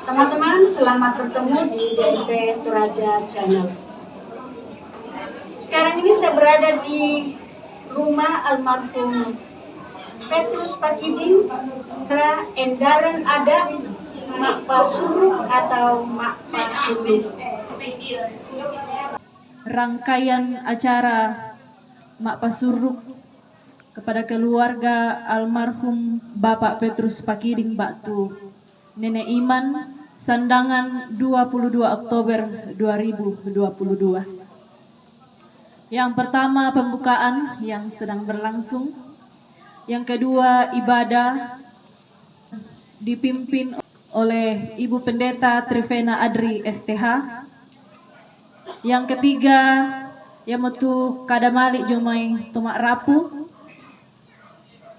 Teman-teman, selamat bertemu di DMP Toraja Channel. Sekarang ini saya berada di rumah almarhum Petrus Pakiding, Endaran Ada, Mak Pasuruk atau Mak Pasuluk. Rangkaian acara Mak Pasuruk kepada keluarga almarhum Bapak Petrus Pakiding Baktu, Nenek Iman, Sandangan 22 Oktober 2022. Yang pertama pembukaan yang sedang berlangsung. Yang kedua ibadah dipimpin oleh Ibu Pendeta Trivena Adri STH. Yang ketiga yaitu Kadamalik Jomai Tomak Rapu,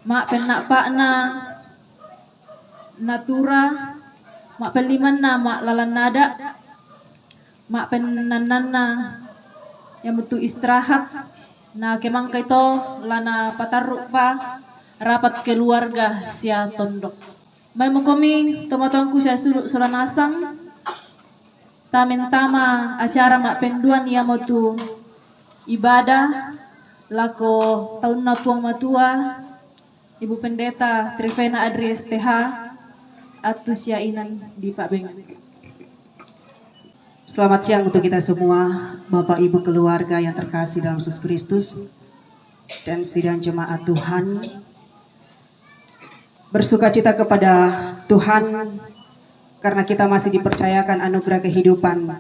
Mak Penak Pakna Natura, Mak Pelimanna Mak Lalan Nada, Mak Penanana yang betul istirahat. Nah kemang kaito lana patarrupa rapat keluarga sia tondok. May mukomi tomatongku sia suluk sulanasang tamen tama acara mak penduan ya motu ibadah lako tahun napuang matua Ibu Pendeta Trivena Adri STH atus ya inan di Pak Beng. Selamat siang untuk kita semua, Bapak Ibu keluarga yang terkasih dalam Yesus Kristus dan sidang jemaat Tuhan. Bersukacita kepada Tuhan karena kita masih dipercayakan anugerah kehidupan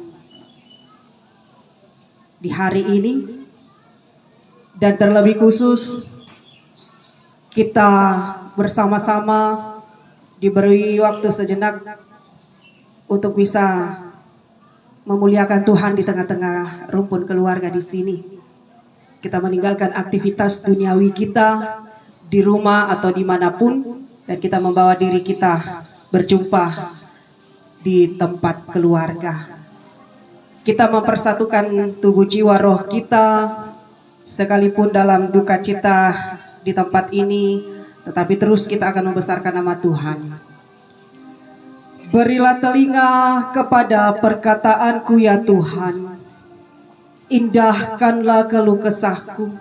di hari ini, dan terlebih khusus kita bersama-sama diberi waktu sejenak untuk bisa memuliakan Tuhan di tengah-tengah rumpun keluarga di sini. Kita meninggalkan aktivitas duniawi kita di rumah atau dimanapun, dan kita membawa diri kita berjumpa di tempat keluarga. Kita mempersatukan tubuh jiwa roh kita, sekalipun dalam duka cita di tempat ini, tetapi terus kita akan membesarkan nama Tuhan. Berilah telinga kepada perkataanku ya Tuhan, indahkanlah keluh kesahku,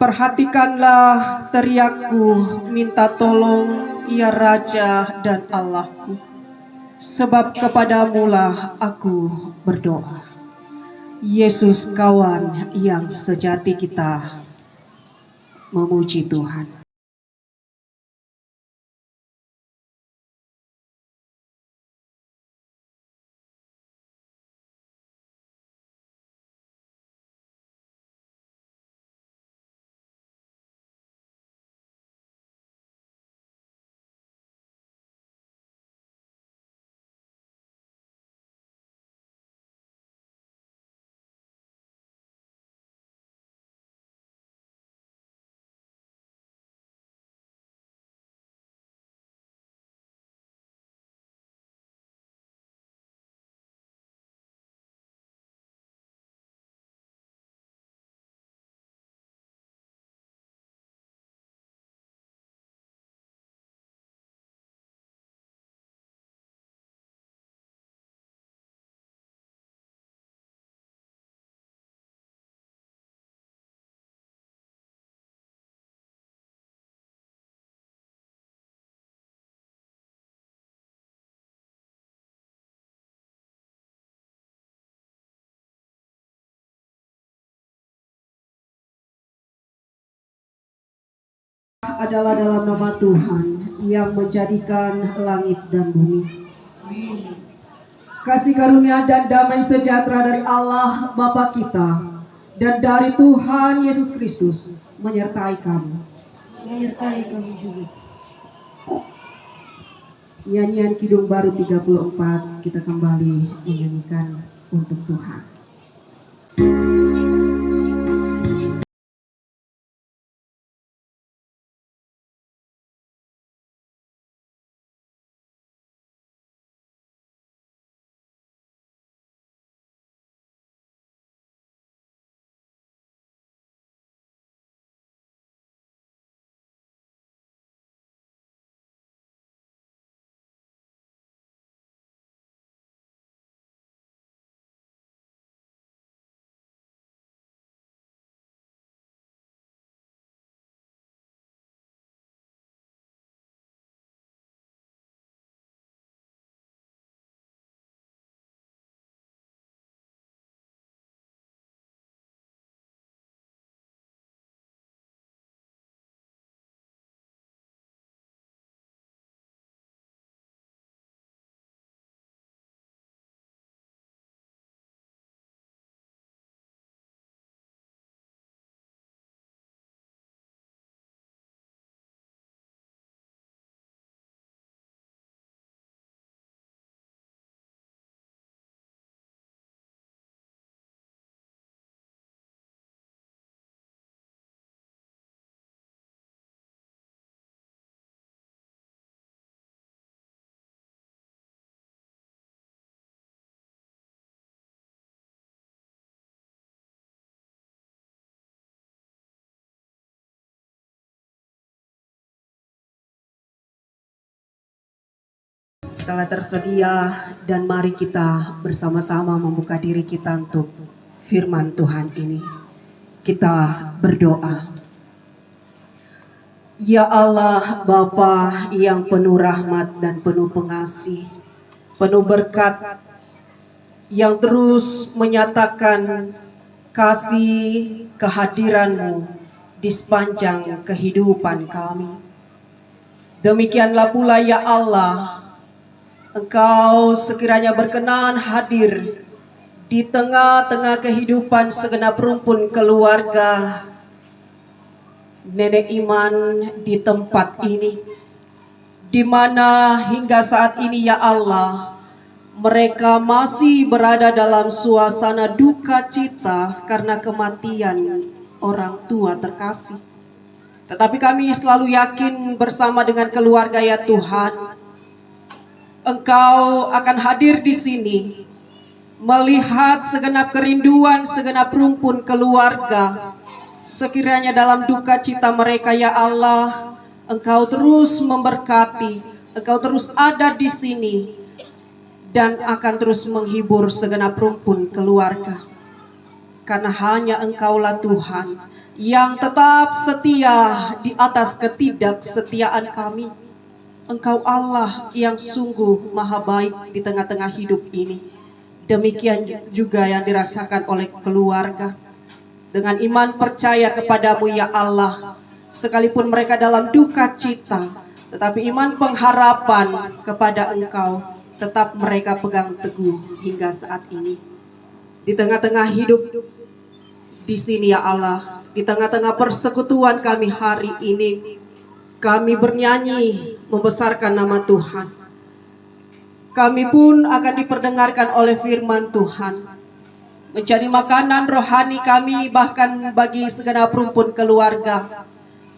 perhatikanlah teriakku minta tolong ya Raja dan Allahku, sebab kepadamulah aku berdoa. Yesus kawan yang sejati, kita memuji Tuhan. Adalah dalam nama Tuhan yang menjadikan langit dan bumi. Kasih karunia dan damai sejahtera dari Allah Bapa kita dan dari Tuhan Yesus Kristus menyertai kamu. Menyertai kami juga. Nyanyian Kidung Baru 34 kita kembali menyanyikan untuk Tuhan. telah tersedia dan mari kita bersama-sama membuka diri kita untuk firman Tuhan ini. Kita berdoa. Ya Allah, Bapa yang penuh rahmat dan penuh pengasih, penuh berkat, yang terus menyatakan kasih kehadiran-Mu di sepanjang kehidupan kami. Demikianlah pula ya Allah, Engkau sekiranya berkenan hadir di tengah-tengah kehidupan segenap rumpun keluarga Nenek Iman di tempat ini, di mana hingga saat ini ya Allah, mereka masih berada dalam suasana duka cita karena kematian orang tua terkasih. Tetapi kami selalu yakin bersama dengan keluarga ya Tuhan, Engkau akan hadir di sini, melihat segenap kerinduan, segenap rumpun keluarga. Sekiranya dalam duka cita mereka ya Allah, Engkau terus memberkati, Engkau terus ada di sini, dan akan terus menghibur segenap rumpun keluarga. Karena hanya Engkaulah Tuhan yang tetap setia di atas ketidaksetiaan kami. Engkau Allah yang sungguh maha baik di tengah-tengah hidup ini. Demikian juga yang dirasakan oleh keluarga. Dengan iman percaya kepadamu ya Allah, sekalipun mereka dalam duka cita, tetapi iman pengharapan kepada Engkau tetap mereka pegang teguh hingga saat ini. Di tengah-tengah hidup di sini ya Allah, di tengah-tengah persekutuan kami hari ini, kami bernyanyi membesarkan nama Tuhan. Kami pun akan diperdengarkan oleh firman Tuhan, menjadi makanan rohani kami bahkan bagi segenap rumpun keluarga,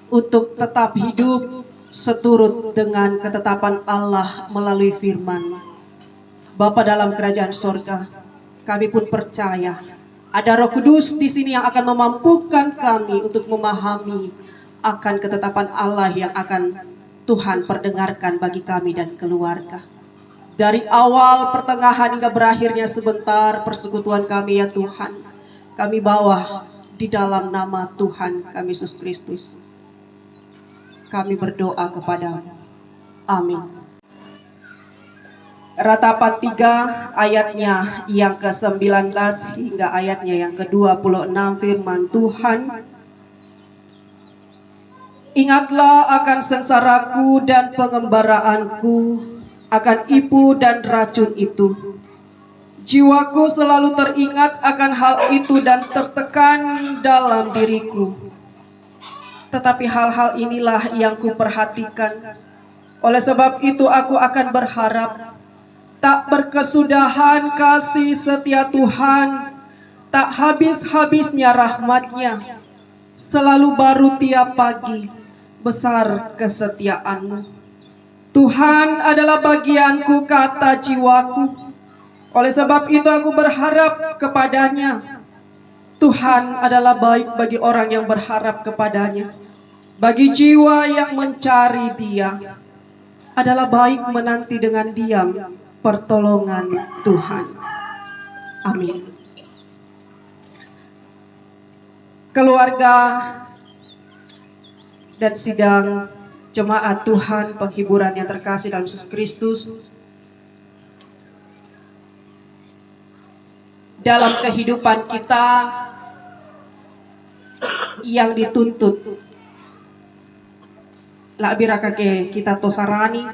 untuk tetap hidup seturut dengan ketetapan Allah melalui firman. Bapa dalam kerajaan sorga, kami pun percaya ada Roh Kudus di sini yang akan memampukan kami untuk memahami akan ketetapan Allah yang akan Tuhan perdengarkan bagi kami dan keluarga. Dari awal, pertengahan hingga berakhirnya sebentar persekutuan kami ya Tuhan, kami bawa di dalam nama Tuhan kami Yesus Kristus. Kami berdoa kepadamu. Amin. Ratapan 3 ayatnya yang ke-19 hingga ayatnya yang ke-26 firman Tuhan. Ingatlah akan sengsaraku dan pengembaraanku, akan ibu dan racun itu. Jiwaku selalu teringat akan hal itu dan tertekan dalam diriku. Tetapi hal-hal inilah yang kuperhatikan. Oleh sebab itu aku akan berharap. Tak berkesudahan kasih setia Tuhan, tak habis-habisnya rahmat-Nya. Selalu baru tiap pagi, besar kesetiaan-Mu. Tuhan adalah bagianku, kata jiwaku. Oleh sebab itu aku berharap kepada-Nya. Tuhan adalah baik bagi orang yang berharap kepada-Nya. Bagi jiwa yang mencari Dia, adalah baik menanti dengan diam pertolongan Tuhan. Amin. Keluarga dan sidang jemaat Tuhan penghiburan yang terkasih dalam Yesus Kristus, dalam kehidupan kita yang dituntut labiraka ke kita tosarani,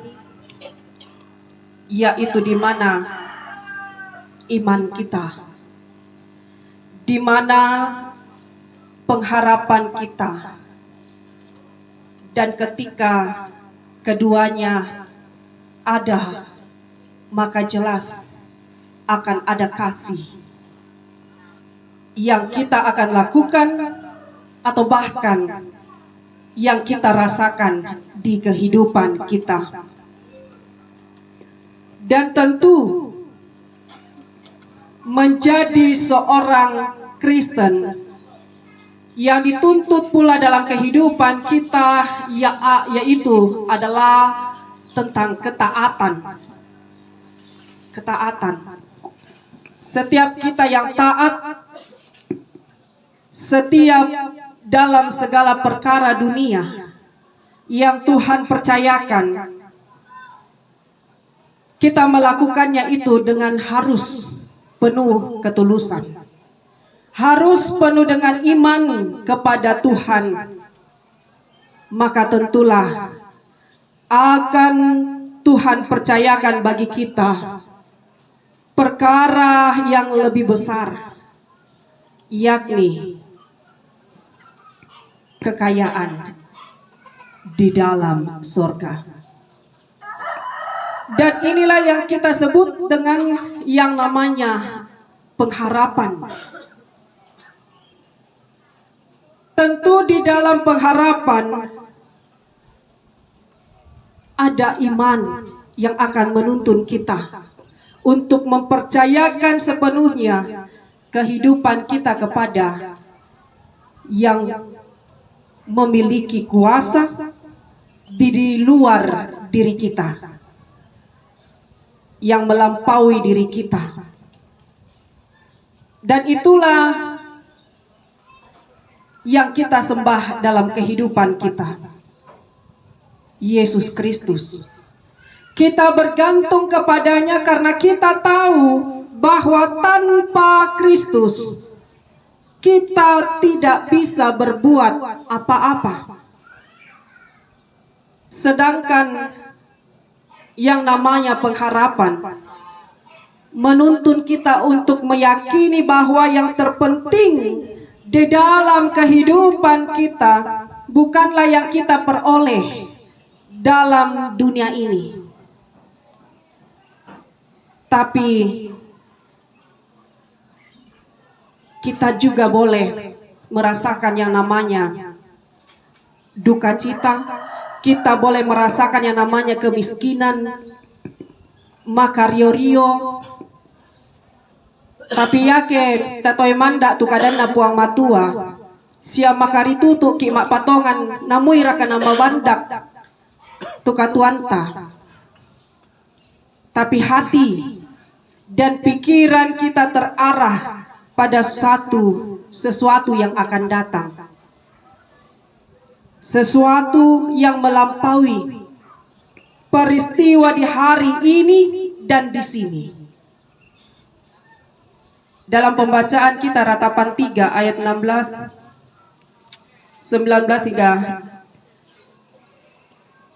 yaitu di mana iman kita, di mana pengharapan kita, dan ketika keduanya ada, maka jelas akan ada kasih yang kita akan lakukan atau bahkan yang kita rasakan di kehidupan kita. Dan tentu menjadi seorang Kristen yang dituntut pula dalam kehidupan kita yaitu adalah tentang ketaatan. ketaatan. Setiap kita yang taat, setiap dalam segala perkara dunia yang Tuhan percayakan, kita melakukannya itu dengan harus penuh ketulusan. Harus penuh dengan iman kepada Tuhan. Maka tentulah akan Tuhan percayakan bagi kita perkara yang lebih besar, yakni kekayaan di dalam surga. Dan inilah yang kita sebut dengan yang namanya pengharapan. Tentu di dalam pengharapan ada iman yang akan menuntun kita untuk mempercayakan sepenuhnya kehidupan kita kepada yang memiliki kuasa di luar diri kita, yang melampaui diri kita. Dan itulah yang kita sembah dalam kehidupan kita, Yesus Kristus. Kita bergantung kepadanya karena kita tahu bahwa tanpa Kristus kita tidak bisa berbuat apa-apa. Sedangkan yang namanya pengharapan menuntun kita untuk meyakini bahwa yang terpenting di dalam kehidupan kita bukanlah yang kita peroleh dalam dunia ini, tapi kita juga boleh merasakan yang namanya duka cita. Kita boleh merasakan yang namanya kemiskinan, makario-rio. Tapi yake tatoy manda tu kadana puang matua, sia makaritu tu ki mak patongan namui raka nama wandak tu katuanta. Tapi hati dan pikiran kita terarah pada sesuatu yang akan datang. Sesuatu yang melampaui peristiwa di hari ini dan di sini. Dalam pembacaan kita ratapan 3 ayat 16, 19 hingga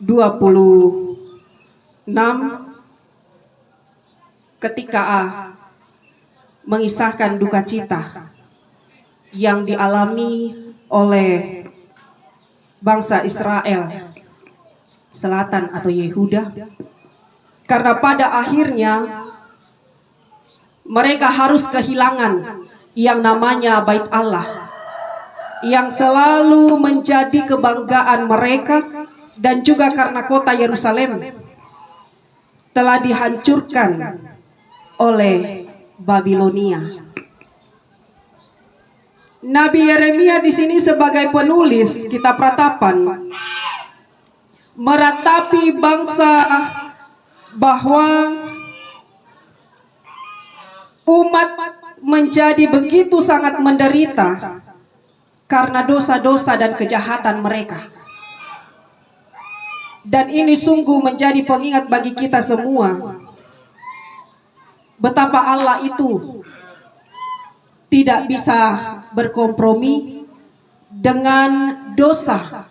26, ketika mengisahkan duka cita yang dialami oleh bangsa Israel Selatan atau Yehuda, karena pada akhirnya mereka harus kehilangan yang namanya Bait Allah, yang selalu menjadi kebanggaan mereka, dan juga karena kota Yerusalem telah dihancurkan oleh Babilonia. Nabi Yeremia di sini sebagai penulis kitab Ratapan meratapi bangsa bahwa umat menjadi begitu sangat menderita karena dosa-dosa dan kejahatan mereka. Dan ini sungguh menjadi pengingat bagi kita semua betapa Allah itu tidak bisa berkompromi dengan dosa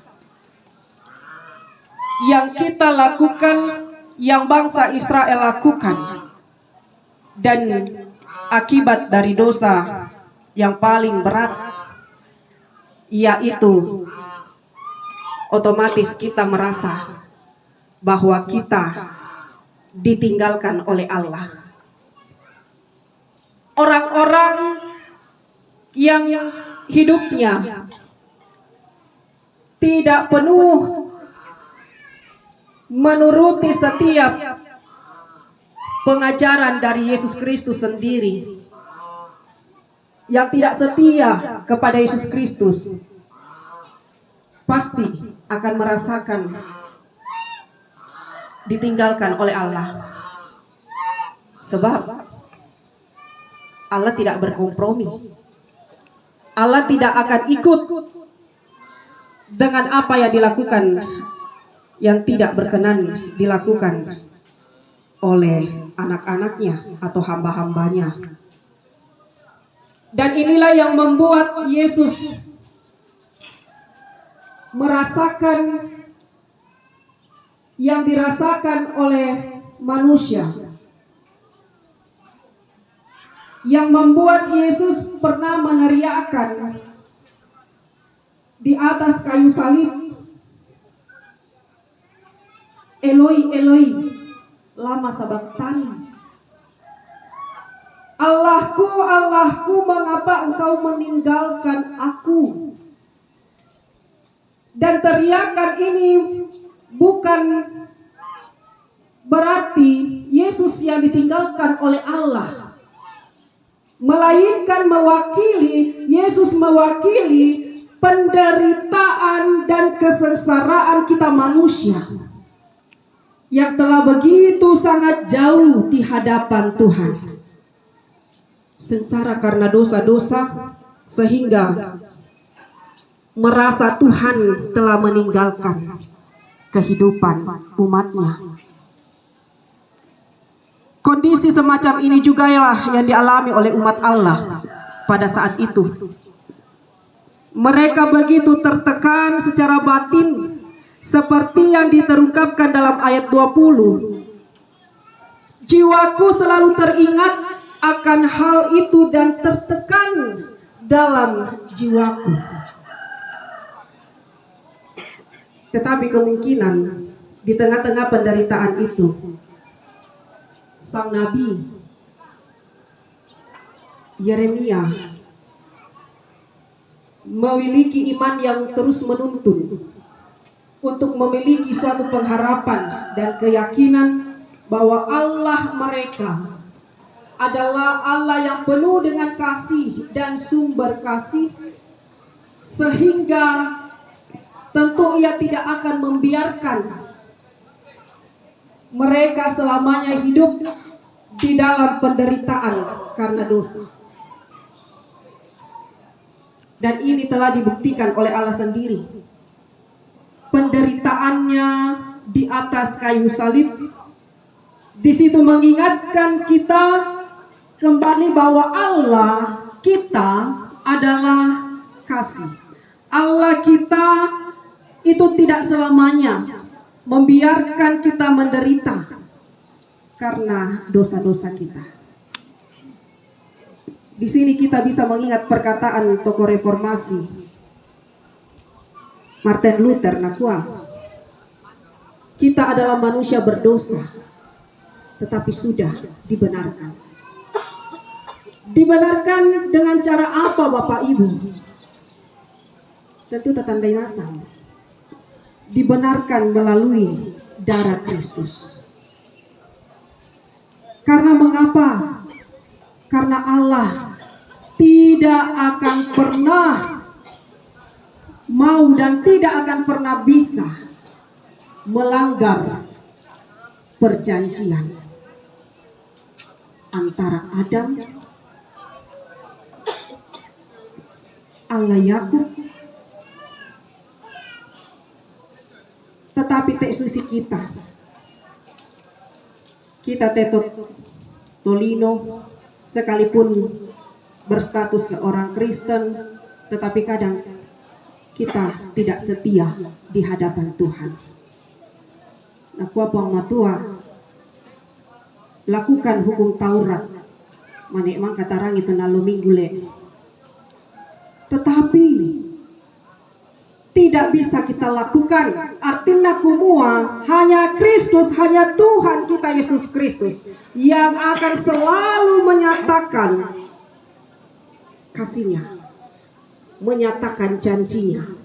yang kita lakukan, yang bangsa Israel lakukan. Dan akibat dari dosa yang paling berat, yaitu otomatis kita merasa bahwa kita ditinggalkan oleh Allah. Orang-orang yang hidupnya tidak penuh menuruti setiap pengajaran dari Yesus Kristus sendiri, yang tidak setia kepada Yesus Kristus, pasti akan merasakan ditinggalkan oleh Allah. Sebab Allah tidak berkompromi. Allah tidak akan ikut dengan apa yang dilakukan yang tidak berkenan dilakukan oleh anak-anaknya atau hamba-hambanya. Dan inilah yang membuat Yesus merasakan yang dirasakan oleh manusia, yang membuat Yesus pernah meneriakkan di atas kayu salib, Eloi, Eloi, lama sabachthani. Allahku, Allahku, mengapa engkau meninggalkan aku? Dan teriakan ini bukan berarti Yesus yang ditinggalkan oleh Allah, melainkan Yesus mewakili penderitaan dan kesengsaraan kita manusia yang telah begitu sangat jauh di hadapan Tuhan. Sengsara karena dosa-dosa sehingga merasa Tuhan telah meninggalkan kehidupan umatnya. Kondisi semacam ini juga yang dialami oleh umat Allah pada saat itu. Mereka begitu tertekan secara batin seperti yang diterungkapkan dalam ayat 20. Jiwaku selalu teringat akan hal itu dan tertekan dalam jiwaku. Tetapi kemungkinan di tengah-tengah penderitaan itu, sang nabi Yeremia memiliki iman yang terus menuntun untuk memiliki suatu pengharapan dan keyakinan bahwa Allah mereka adalah Allah yang penuh dengan kasih dan sumber kasih, sehingga tentu Ia tidak akan membiarkan mereka selamanya hidup di dalam penderitaan karena dosa. Dan ini telah dibuktikan oleh Allah sendiri. Penderitaannya di atas kayu salib, di situ mengingatkan kita kembali bahwa Allah kita adalah kasih. Allah kita itu tidak selamanya membiarkan kita menderita karena dosa-dosa kita. Di sini kita bisa mengingat perkataan tokoh reformasi Martin Luther nakwa, kita adalah manusia berdosa tetapi sudah dibenarkan. Dibenarkan dengan cara apa Bapak Ibu? Tentu tertandai nasang. Dibenarkan melalui darah Kristus. Karena mengapa? Karena Allah tidak akan pernah mau dan tidak akan pernah bisa melanggar perjanjian antara Adam, Allah Yakub, tetapi tek susi kita tetap tolino sekalipun berstatus seorang Kristen, tetapi kadang kita tidak setia di hadapan Tuhan. Nah, kuapang matua lakukan hukum Taurat, manik katarang itu nalu minggule, tetapi tidak bisa kita lakukan. Artinya kumua hanya Kristus, hanya Tuhan kita Yesus Kristus yang akan selalu menyatakan kasih-Nya, menyatakan janji-Nya.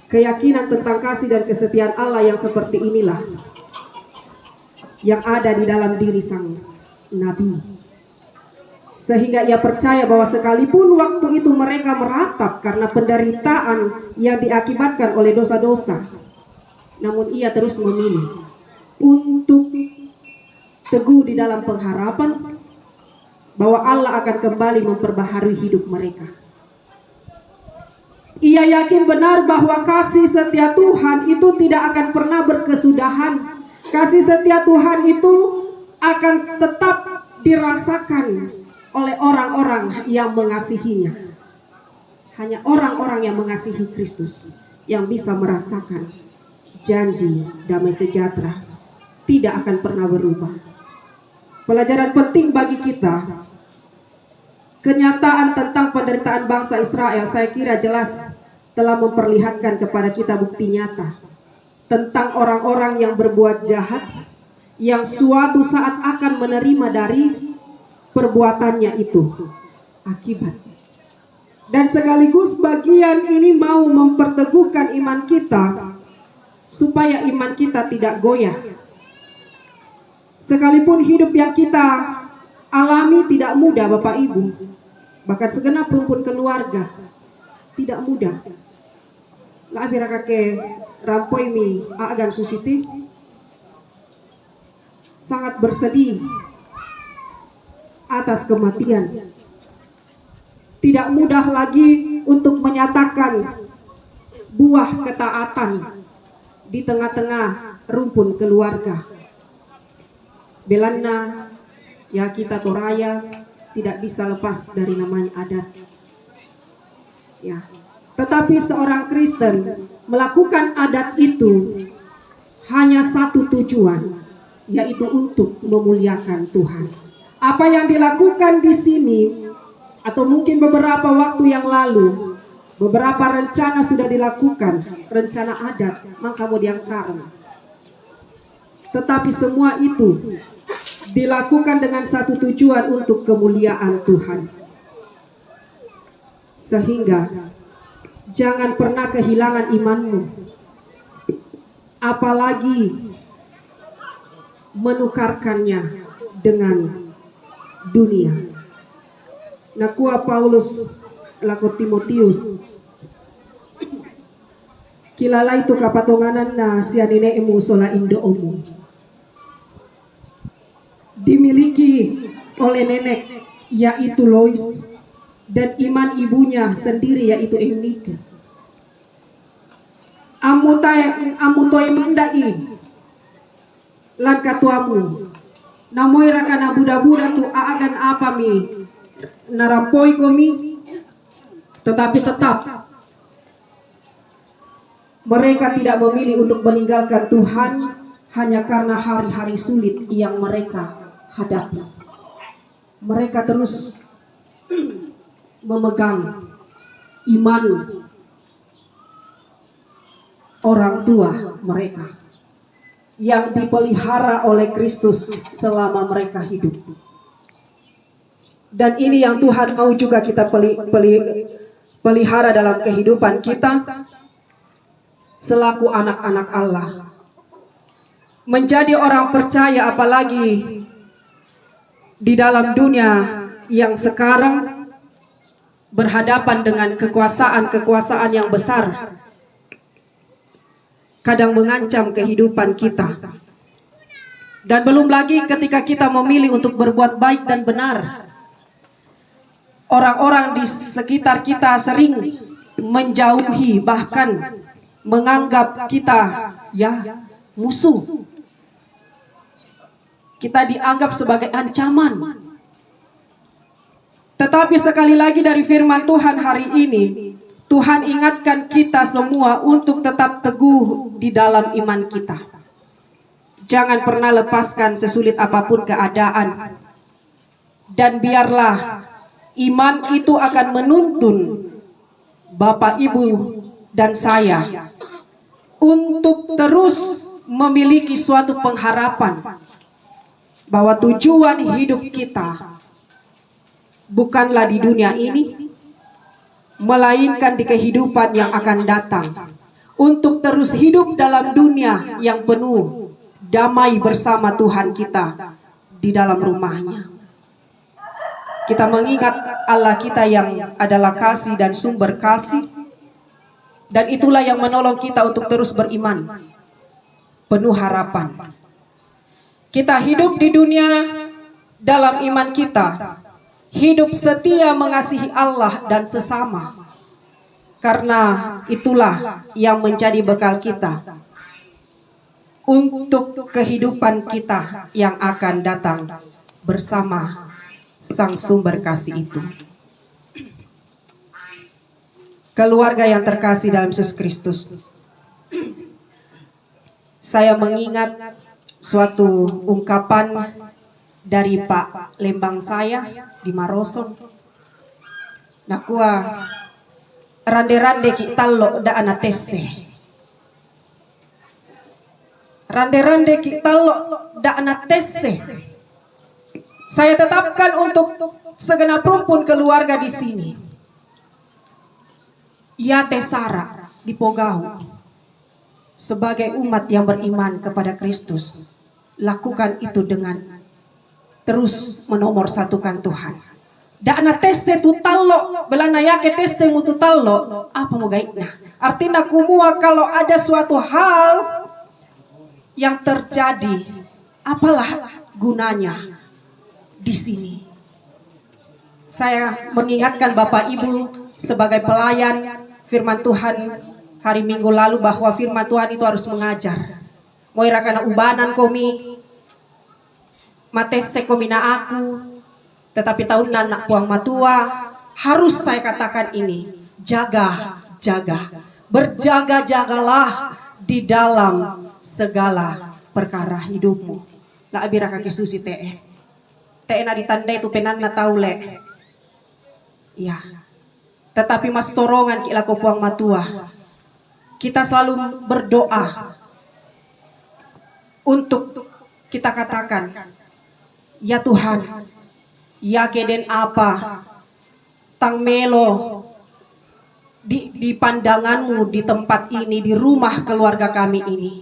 Keyakinan tentang kasih dan kesetiaan Allah yang seperti inilah yang ada di dalam diri sang nabi, sehingga ia percaya bahwa sekalipun waktu itu mereka meratap karena penderitaan yang diakibatkan oleh dosa-dosa, namun ia terus memilih untuk teguh di dalam pengharapan bahwa Allah akan kembali memperbaharui hidup mereka. Ia yakin benar bahwa kasih setia Tuhan itu tidak akan pernah berkesudahan. Kasih setia Tuhan itu akan tetap dirasakan oleh orang-orang yang mengasihinya. Hanya orang-orang yang mengasihi Kristus yang bisa merasakan janji damai sejahtera tidak akan pernah berubah. Pelajaran penting bagi kita, kenyataan tentang penderitaan bangsa Israel saya kira jelas telah memperlihatkan kepada kita bukti nyata tentang orang-orang yang berbuat jahat, yang suatu saat akan menerima dari perbuatannya itu akibat. Dan sekaligus bagian ini mau memperteguhkan iman kita supaya iman kita tidak goyah. Sekalipun hidup yang kita alami tidak mudah Bapak Ibu, bahkan segenap rumpun keluarga tidak mudah. Lah bira kakek rampoi mi agan susiti sangat bersedih atas kematian. Tidak mudah lagi untuk menyatakan buah ketaatan di tengah-tengah rumpun keluarga. Belanna ya kita toraya tidak bisa lepas dari namanya adat. Ya, tetapi seorang Kristen melakukan adat itu hanya satu tujuan, yaitu untuk memuliakan Tuhan. Apa yang dilakukan di sini atau mungkin beberapa waktu yang lalu, beberapa rencana sudah dilakukan, rencana adat, maka kemudian karena. Tetapi semua itu dilakukan dengan satu tujuan untuk kemuliaan Tuhan. Sehingga jangan pernah kehilangan imanmu, apalagi menukarkannya dengan dunia. Nakua Paulus laku Timotius kilala itu kapatonganan na sianine emu sola indo omu dimiliki oleh nenek yaitu Lois dan iman ibunya sendiri yaitu Enika. Amutoy mandai lan katuamu namoy rakana buda-buda tu aagan apa mi narampoi komi, tetapi tetap mereka tidak memilih untuk meninggalkan Tuhan hanya karena hari-hari sulit yang mereka hadapi. Mereka terus memegang iman orang tua mereka yang dipelihara oleh Kristus selama mereka hidup. Dan ini yang Tuhan mau juga kita pelihara dalam kehidupan kita selaku anak-anak Allah. Menjadi orang percaya apalagi di dalam dunia yang sekarang berhadapan dengan kekuasaan-kekuasaan yang besar, kadang mengancam kehidupan kita. Dan belum lagi ketika kita memilih untuk berbuat baik dan benar, orang-orang di sekitar kita sering menjauhi, bahkan menganggap kita ya musuh. Kita dianggap sebagai ancaman. Tetapi sekali lagi dari firman Tuhan hari ini, Tuhan ingatkan kita semua untuk tetap teguh di dalam iman kita. Jangan pernah lepaskan sesulit apapun keadaan. Dan biarlah iman itu akan menuntun Bapak, Ibu, dan saya untuk terus memiliki suatu pengharapan bahwa tujuan hidup kita bukanlah di dunia ini, melainkan di kehidupan yang akan datang, untuk terus hidup dalam dunia yang penuh damai bersama Tuhan kita di dalam rumahnya. Kita mengingat Allah kita yang adalah kasih dan sumber kasih, dan itulah yang menolong kita untuk terus beriman penuh harapan. Kita hidup di dunia dalam iman kita, hidup setia mengasihi Allah dan sesama. Karena itulah yang menjadi bekal kita untuk kehidupan kita yang akan datang bersama Sang Sumber Kasih itu. Keluarga yang terkasih dalam Yesus Kristus, saya mengingat suatu ungkapan dari Pak Lembang saya di Maroson. Nakua rande-rande kita lo da anatese. Rande-rande kita lo da anatese. Saya tetapkan untuk segenap rumpun keluarga di sini. Ya tesara di Pogau sebagai umat yang beriman kepada Kristus, lakukan itu dengan terus menomorsatukan Tuhan. Dana tese tutalo belana yake tese mututalo apa mau gaitnya? Artinya kumua kalau ada suatu hal yang terjadi, apalah gunanya di sini? Saya mengingatkan Bapak Ibu sebagai pelayan firman Tuhan hari Minggu lalu bahwa firman Tuhan itu harus mengajar. Moira kana ubanan komi, matese komina aku, tetapi tahun anak puang matua, harus saya katakan ini, jaga, berjaga-jagalah di dalam segala perkara hidupmu. La abira kaki susi tee na ditandai tu penan na taule. Ya. Tetapi mas sorongan kila ko puang matua. Kita selalu berdoa untuk kita katakan, ya Tuhan, ya keden apa tang melo di pandanganmu di tempat ini, di rumah keluarga kami ini.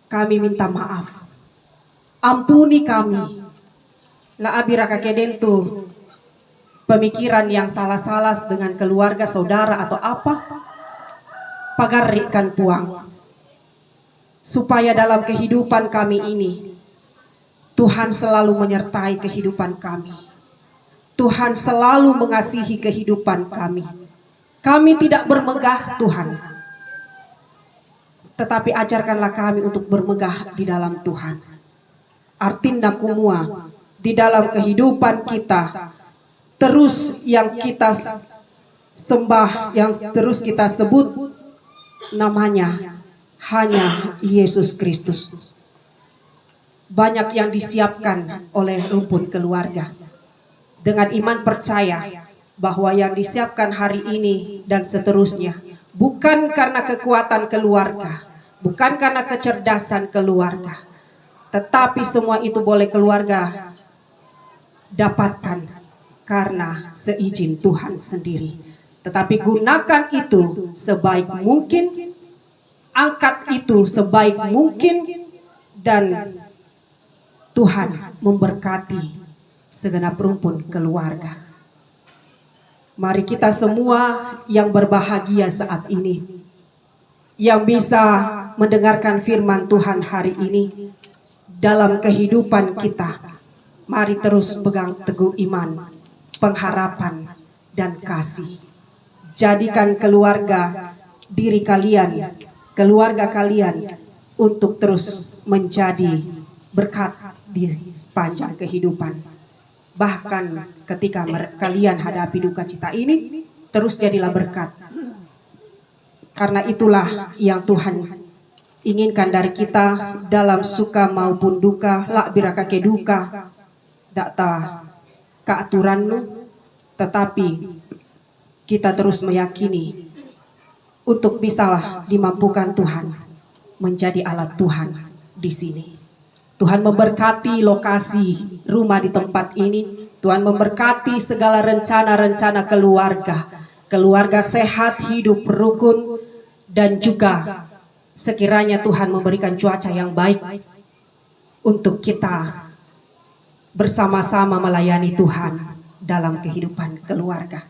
Kami minta maaf. Ampuni kami. La abira kakeden tu pemikiran yang salah-salah dengan keluarga, saudara atau apa, pagarikan puang. Supaya dalam kehidupan kami ini, Tuhan selalu menyertai kehidupan kami. Tuhan selalu mengasihi kehidupan kami. Kami tidak bermegah Tuhan. Tetapi ajarkanlah kami untuk bermegah di dalam Tuhan. Artinya kumua, di dalam kehidupan kita, terus yang kita sembah, yang terus kita sebut namanya hanya Yesus Kristus. Banyak yang disiapkan oleh rumpun keluarga. Dengan iman percaya bahwa yang disiapkan hari ini dan seterusnya bukan karena kekuatan keluarga, bukan karena kecerdasan keluarga, tetapi semua itu boleh keluarga dapatkan karena seizin Tuhan sendiri. Tetapi gunakan itu sebaik mungkin, angkat itu sebaik mungkin, dan Tuhan memberkati segenap rumpun keluarga. Mari kita semua yang berbahagia saat ini, yang bisa mendengarkan firman Tuhan hari ini dalam kehidupan kita, mari terus pegang teguh iman, pengharapan, dan kasih. Jadikan keluarga diri kalian, keluarga kalian untuk terus menjadi berkat di sepanjang kehidupan. Bahkan ketika kalian hadapi duka cita ini, terus jadilah berkat. Karena itulah yang Tuhan inginkan dari kita dalam suka maupun duka, la biraka ke duka, dakta keaturanmu, tetapi kita terus meyakini untuk bisa dimampukan Tuhan menjadi alat Tuhan di sini. Tuhan memberkati lokasi rumah di tempat ini. Tuhan memberkati segala rencana-rencana keluarga. Keluarga sehat, hidup rukun, dan juga sekiranya Tuhan memberikan cuaca yang baik untuk kita bersama-sama melayani Tuhan dalam kehidupan keluarga.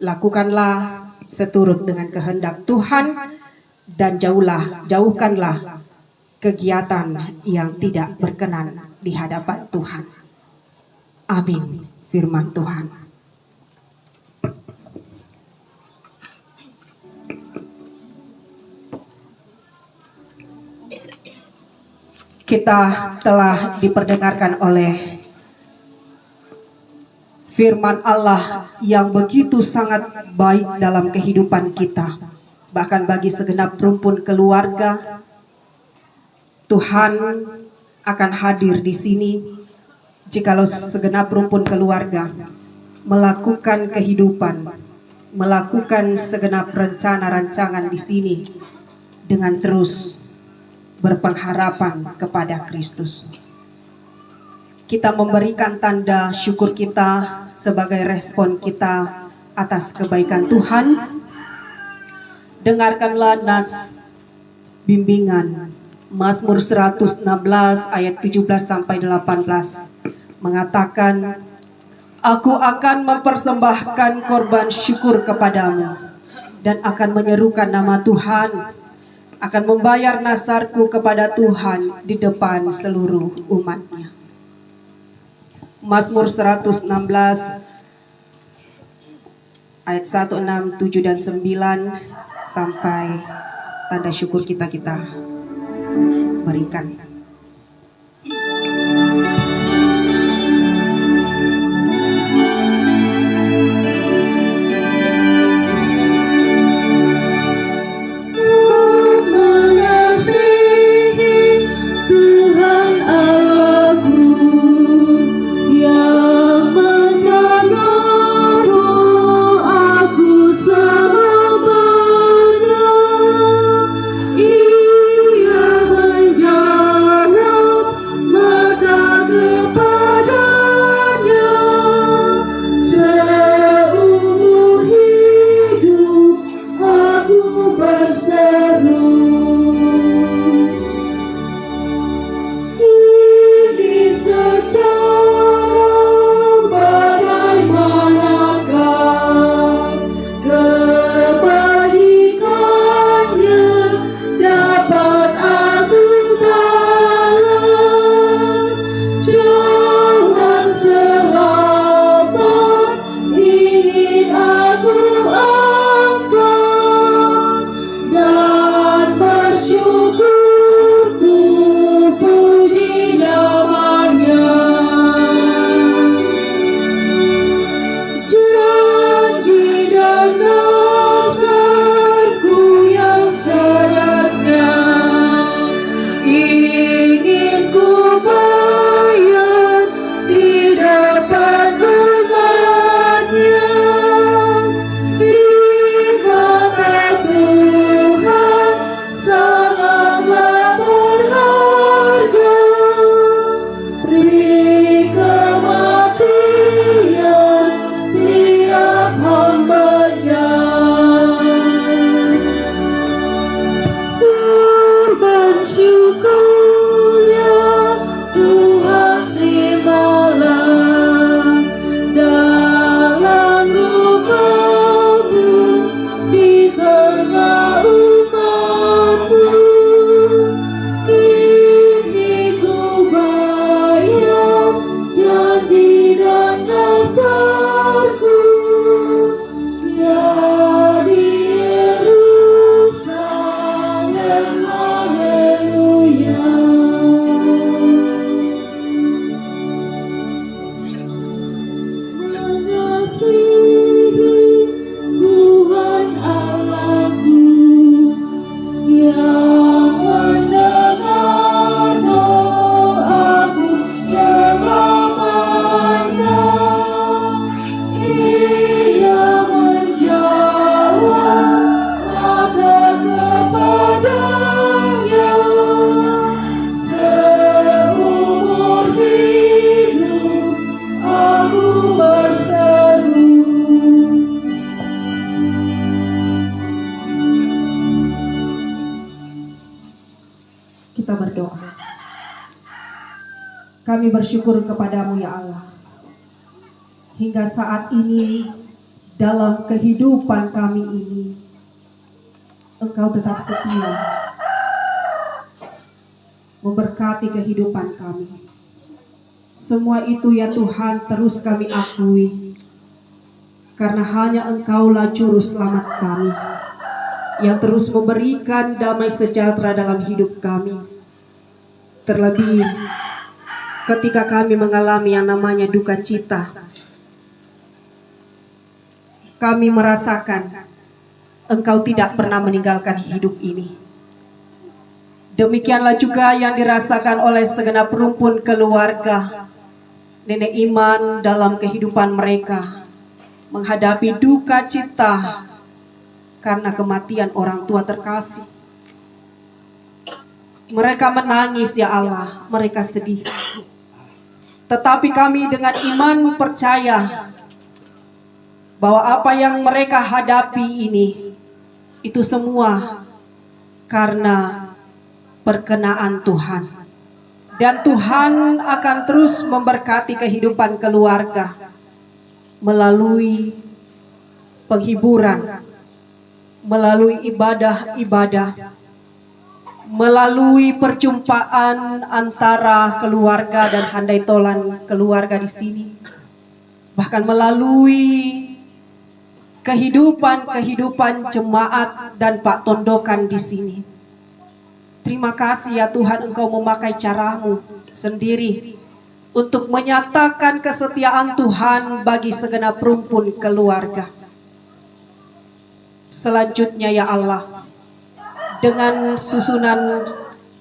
Lakukanlah seturut dengan kehendak Tuhan dan jauhkanlah kegiatan yang tidak berkenan di hadapan Tuhan. Amin. Firman Tuhan. Kita telah diperdengarkan oleh firman Allah yang begitu sangat baik dalam kehidupan kita. Bahkan bagi segenap rumpun keluarga, Tuhan akan hadir di sini jikalau segenap rumpun keluarga melakukan kehidupan, melakukan segenap rencana rancangan di sini dengan terus berpengharapan kepada Kristus. Kita memberikan tanda syukur kita sebagai respon kita atas kebaikan Tuhan. Dengarkanlah nats bimbingan Mazmur 116 ayat 17 sampai 18 mengatakan, Aku akan mempersembahkan korban syukur kepadamu dan akan menyerukan nama Tuhan, akan membayar nasarku kepada Tuhan di depan seluruh umatnya. Mazmur 116 ayat 1, 6, 7, dan 9 sampai tanda syukur kita berikan. Kita berdoa. Kami bersyukur kepadamu ya Allah. Hingga saat ini dalam kehidupan kami ini Engkau tetap setia. memberkati kehidupan kami. Semua itu ya Tuhan terus kami akui, karena hanya Engkaulah juru selamat kami, yang terus memberikan damai sejahtera dalam hidup kami. Terlebih ketika kami mengalami yang namanya duka cita, kami merasakan Engkau tidak pernah meninggalkan hidup ini. Demikianlah juga yang dirasakan oleh segenap rumpun keluarga Nenek Iman dalam kehidupan mereka, menghadapi duka cita karena kematian orang tua terkasih. Mereka menangis ya Allah, mereka sedih. Tetapi kami dengan iman percaya bahwa apa yang mereka hadapi ini, itu semua karena perkenaan Tuhan. Dan Tuhan akan terus memberkati kehidupan keluarga melalui penghiburan, melalui ibadah-ibadah, melalui perjumpaan antara keluarga dan handai tolan keluarga di sini, bahkan melalui kehidupan jemaat dan Pak Tondokan di sini. Terima kasih ya Tuhan, Engkau memakai caramu sendiri untuk menyatakan kesetiaan Tuhan bagi segenap rumpun keluarga. Selanjutnya ya Allah, dengan susunan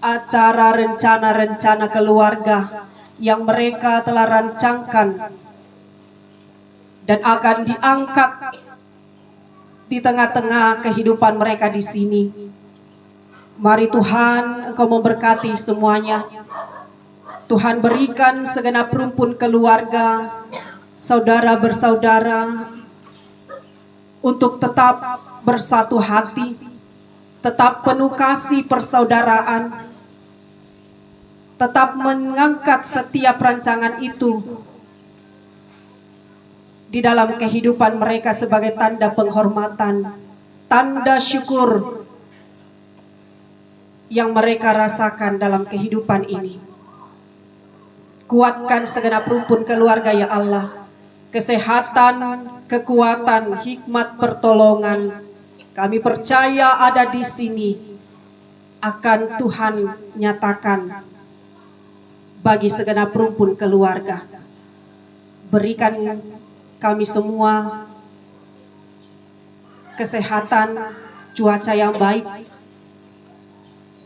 acara rencana-rencana keluarga yang mereka telah rancangkan dan akan diangkat di tengah-tengah kehidupan mereka di sini. Mari Tuhan, Engkau memberkati semuanya. Tuhan berikan segenap rumpun keluarga, saudara bersaudara, untuk tetap bersatu hati, tetap penuh kasih persaudaraan, tetap mengangkat setiap rancangan itu di dalam kehidupan mereka sebagai tanda penghormatan, tanda syukur yang mereka rasakan dalam kehidupan ini. Kuatkan segenap rumpun keluarga ya Allah, kesehatan, kekuatan, hikmat, pertolongan. Kami percaya ada di sini akan Tuhan nyatakan bagi segenap rumpun keluarga. Berikan kami semua kesehatan, cuaca yang baik,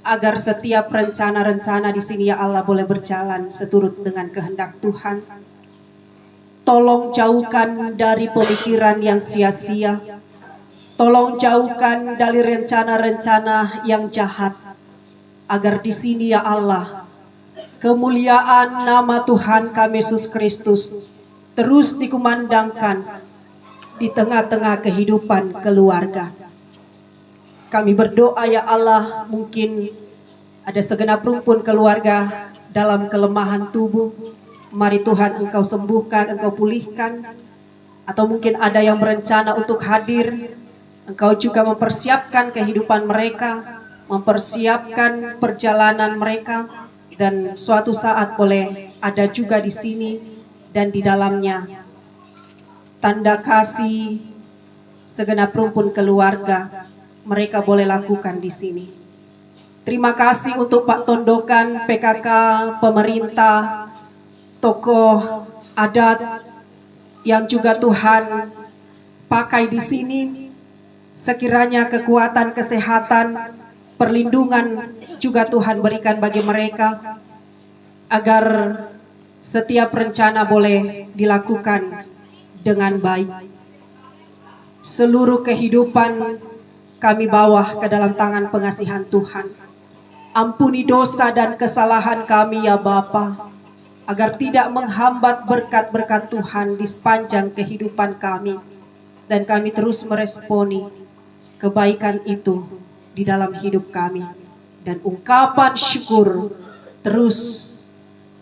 agar setiap rencana-rencana di sini ya Allah boleh berjalan seturut dengan kehendak Tuhan. Tolong jauhkan dari pemikiran yang sia-sia. Tolong jauhkan dari rencana-rencana yang jahat. Agar di sini ya Allah, kemuliaan nama Tuhan kami Yesus Kristus terus dikumandangkan di tengah-tengah kehidupan keluarga. Kami berdoa ya Allah, mungkin ada segenap rumpun keluarga dalam kelemahan tubuh. Mari Tuhan Engkau sembuhkan, Engkau pulihkan. Atau mungkin ada yang berencana untuk hadir, Engkau juga mempersiapkan kehidupan mereka, mempersiapkan perjalanan mereka, dan suatu saat boleh ada juga di sini dan di dalamnya tanda kasih segenap rumpun keluarga mereka boleh lakukan di sini. Terima kasih untuk Pak Tondokan, PKK, pemerintah, tokoh adat yang juga Tuhan pakai di sini. Sekiranya kekuatan, kesehatan, perlindungan juga Tuhan berikan bagi mereka, agar setiap rencana boleh dilakukan dengan baik. Seluruh kehidupan kami bawa ke dalam tangan pengasihan Tuhan. Ampuni dosa dan kesalahan kami ya Bapa, agar tidak menghambat berkat-berkat Tuhan di sepanjang kehidupan kami. Dan kami terus meresponi kebaikan itu di dalam hidup kami. Dan ungkapan syukur terus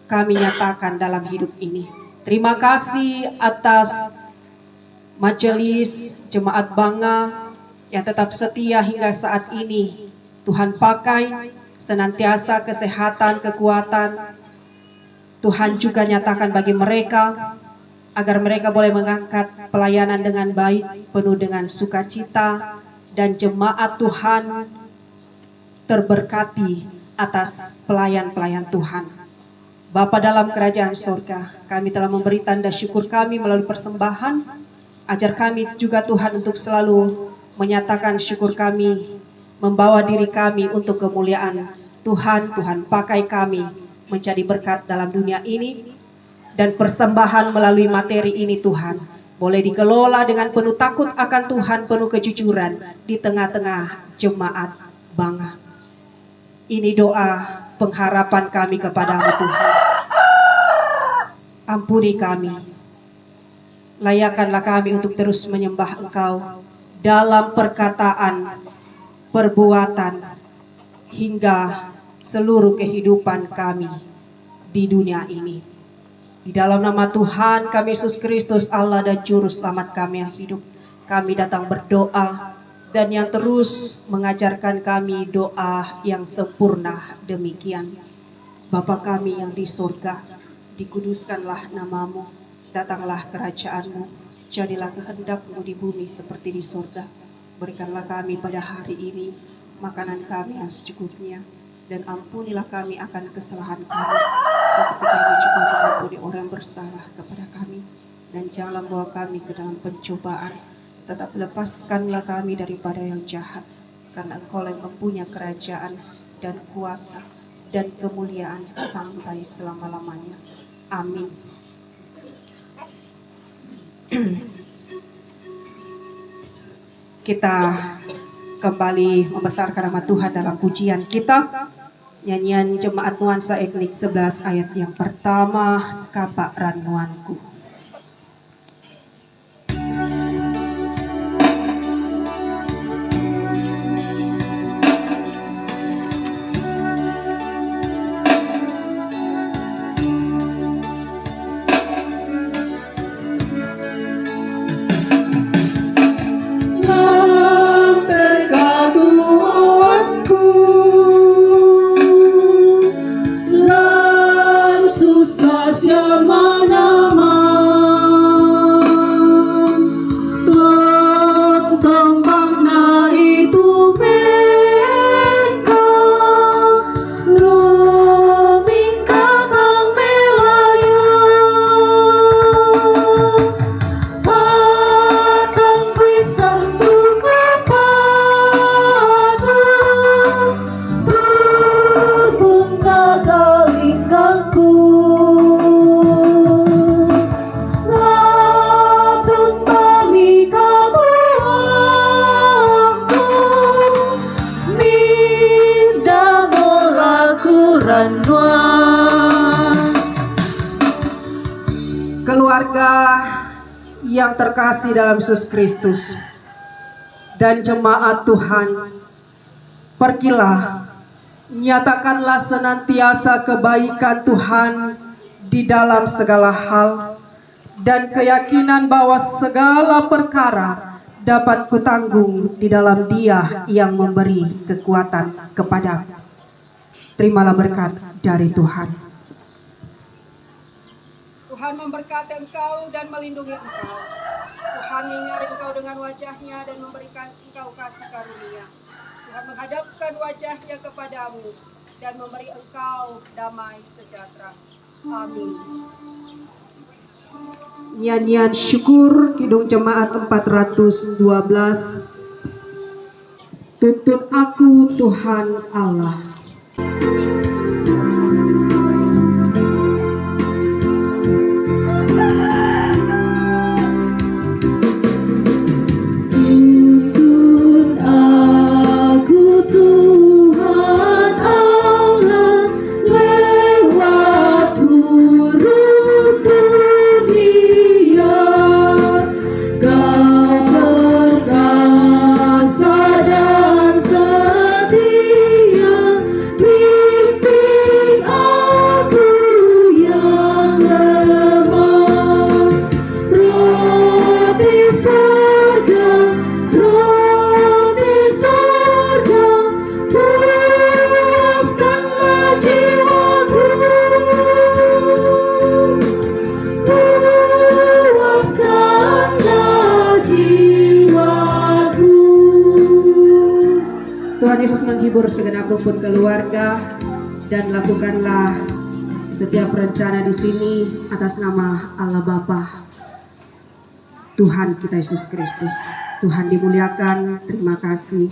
kami nyatakan dalam hidup ini. Terima kasih atas majelis Jemaat Banga yang tetap setia hingga saat ini. Tuhan pakai senantiasa kesehatan, kekuatan. Tuhan juga nyatakan bagi mereka agar mereka boleh mengangkat pelayanan dengan baik, penuh dengan sukacita, dan jemaat Tuhan terberkati atas pelayan-pelayan Tuhan. Bapa dalam kerajaan surga, kami telah memberi tanda syukur kami melalui persembahan. Ajar kami juga Tuhan untuk selalu menyatakan syukur kami, membawa diri kami untuk kemuliaan Tuhan. Tuhan pakai kami menjadi berkat dalam dunia ini, dan persembahan melalui materi ini Tuhan boleh dikelola dengan penuh takut akan Tuhan, penuh kejujuran di tengah-tengah jemaat Banga. Ini doa pengharapan kami kepadamu Tuhan. Ampuni kami, layakkanlah kami untuk terus menyembah Engkau dalam perkataan, perbuatan, hingga seluruh kehidupan kami di dunia ini. Di dalam nama Tuhan kami Yesus Kristus, Allah dan Juru Selamat kami yang hidup, kami datang berdoa, dan yang terus mengajarkan kami doa yang sempurna demikian. Bapa kami yang di surga, dikuduskanlah namamu, datanglah kerajaanmu, jadilah kehendakmu di bumi seperti di surga. Berikanlah kami pada hari ini makanan kami yang secukupnya, dan ampunilah kami akan kesalahan kami, seperti kami juga mengampuni orang yang bersalah kepada kami. Dan janganlah bawa kami ke dalam pencobaan, tetapi lepaskanlah kami daripada yang jahat, karena Engkau yang mempunyai kerajaan dan kuasa dan kemuliaan sampai selama-lamanya. Amin. Kita kembali membesarkan nama Tuhan dalam pujian kita. Nyanyian Jemaat Nuansa Etnik 11 ayat yang pertama, Kapak Ranuanku. Keluarga yang terkasih dalam Yesus Kristus dan jemaat Tuhan, pergilah, nyatakanlah senantiasa kebaikan Tuhan di dalam segala hal, dan keyakinan bahwa segala perkara dapat kutanggung di dalam Dia yang memberi kekuatan kepadamu. Terimalah berkat dari Tuhan. Tuhan memberkati engkau dan melindungi engkau. Tuhan menyinari engkau dengan wajahnya dan memberikan engkau kasih karunia. Tuhan menghadapkan wajahnya kepadamu dan memberi engkau damai sejahtera. Amin. Nyanyian syukur Kidung Jemaat 412. Tuntun aku Tuhan Allah. Perkasa dan setia menghibur segenap rumpun keluarga, dan lakukanlah setiap rencana di sini atas nama Allah Bapa, Tuhan kita Yesus Kristus. Tuhan dimuliakan. Terima kasih.